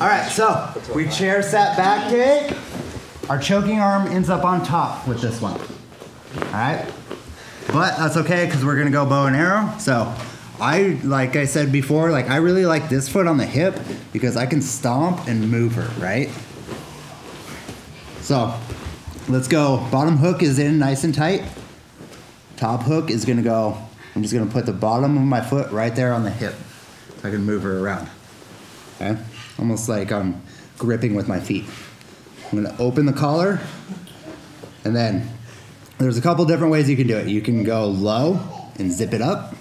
All right, so we chair sat back take. Our choking arm ends up on top with this one. All right, but that's okay because we're gonna go bow and arrow. So like I said before, like I really like this foot on the hip because I can stomp and move her, right? So let's go. Bottom hook is in nice and tight. Top hook is gonna go, I'm just gonna put the bottom of my foot right there on the hip so I can move her around. Okay? Almost like I'm gripping with my feet. I'm gonna open the collar, and then there's a couple different ways you can do it. You can go low and zip it up,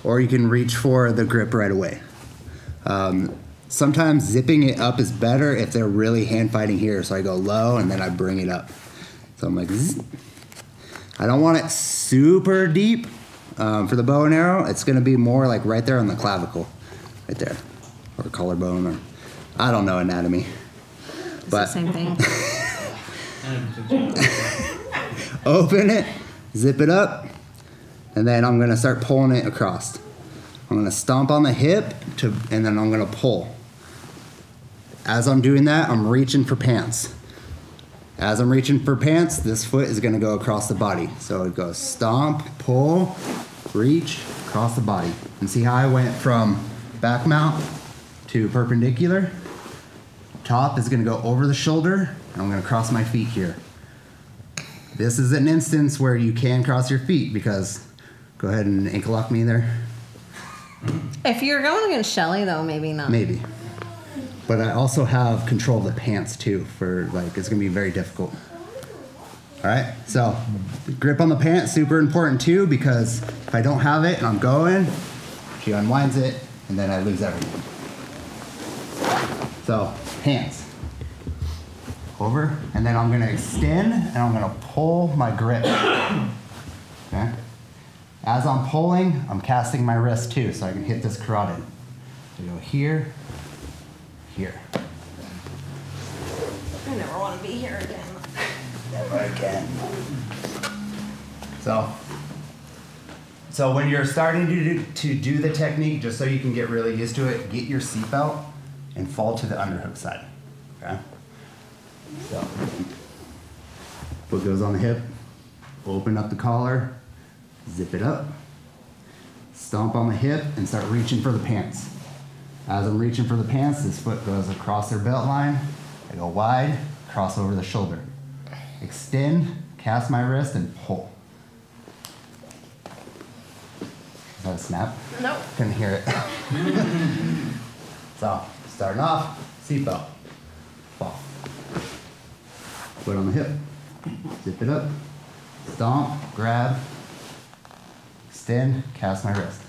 or you can reach for the grip right away. Sometimes zipping it up is better if they're really hand fighting here, so I go low and then I bring it up. So I'm like, zzz. I don't want it super deep. For the bow and arrow, it's gonna be more like right there on the clavicle, right there, or collarbone, or I don't know anatomy. It's but the same thing. Open it, zip it up, and then I'm gonna start pulling it across. I'm gonna stomp on the hip, and then I'm gonna pull. As I'm doing that, I'm reaching for pants. As I'm reaching for pants, this foot is gonna go across the body. So it goes stomp, pull, reach, across the body. And see how I went from back mount to perpendicular? Top is gonna go over the shoulder, and I'm gonna cross my feet here. This is an instance where you can cross your feet because, go ahead and ankle lock me there. If you're going against Shelly, though, maybe not. Maybe. But I also have control of the pants too for like, it's gonna be very difficult. All right, so the grip on the pants, super important too, because if I don't have it and I'm going, she unwinds it and then I lose everything. So pants, over, and then I'm gonna extend and I'm gonna pull my grip, okay? As I'm pulling, I'm casting my wrist too, so I can hit this carotid. So go here, here. I never want to be here again. Never again. So when you're starting to do the technique, just so you can get really used to it, get your seatbelt and fall to the underhook side, okay? So, foot goes on the hip, open up the collar, zip it up, stomp on the hip, and start reaching for the pants. As I'm reaching for the pants, this foot goes across their belt line. I go wide, cross over the shoulder. Extend, cast my wrist, and pull. Is that a snap? Nope. Couldn't hear it. So, starting off, seatbelt, fall. Foot on the hip, zip it up, stomp, grab, extend, cast my wrist.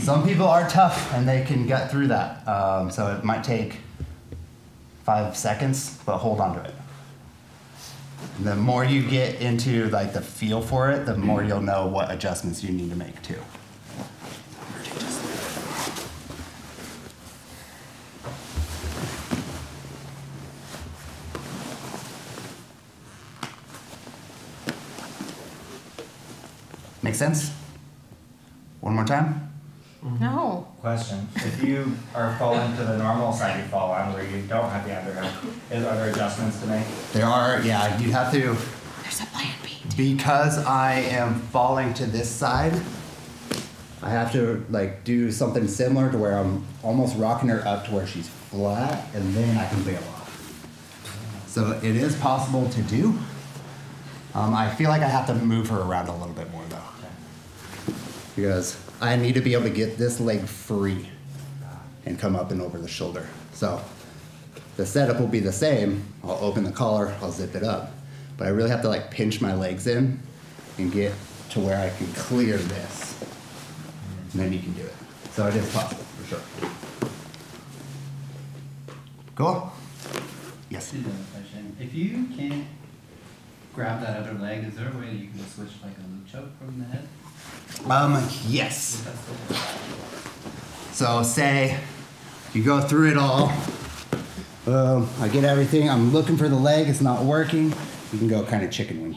Some people are tough and they can get through that. So it might take 5 seconds, but hold on to it. And the more you get into like the feel for it, the more you'll know what adjustments you need to make too. Make sense? One more time? No. Question. If you are falling to the normal side you fall on where you don't have the underhook, are there adjustments to make? There are, yeah, you have to. There's a plan B. Because I am falling to this side, I have to like do something similar to where I'm almost rocking her up to where she's flat, and then I can bail off. So it is possible to do. I feel like I have to move her around a little bit more though. Because I need to be able to get this leg free and come up and over the shoulder. So the setup will be the same. I'll open the collar, I'll zip it up. But I really have to like pinch my legs in and get to where I can clear this. And then you can do it. So it is possible, for sure. Cool? Yes? Question. If you can't grab that other leg, is there a way that you can just switch like a loop choke from the head? Yes. So say you go through it all. I get everything. I'm looking for the leg. It's not working. You can go kind of chicken wing.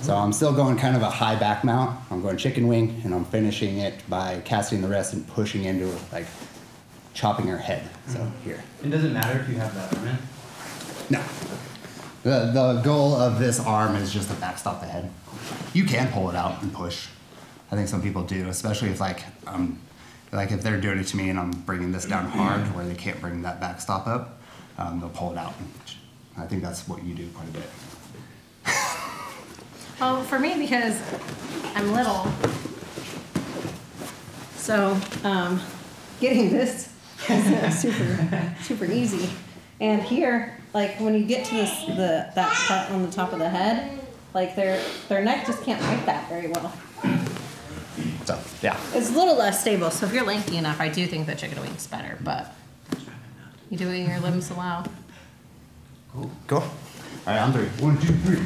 So I'm still going kind of a high back mount. I'm going chicken wing, and I'm finishing it by casting the rest and pushing into like chopping her head. So here. It doesn't matter if you have that arm in. No. The goal of this arm is just to backstop the head. You can pull it out and push. I think some people do, especially if like if they're doing it to me and I'm bringing this down hard where they can't bring that backstop up, they'll pull it out. I think that's what you do quite a bit. Well, for me, because I'm little, so getting this is super easy. And here, like when you get to that part on the top of the head, like their neck just can't fight that very well. So yeah. It's a little less stable. So if you're lanky enough, I do think the chicken wing's better. But you do what your limbs allow. Cool. All right, on 3. 1, 2, 3.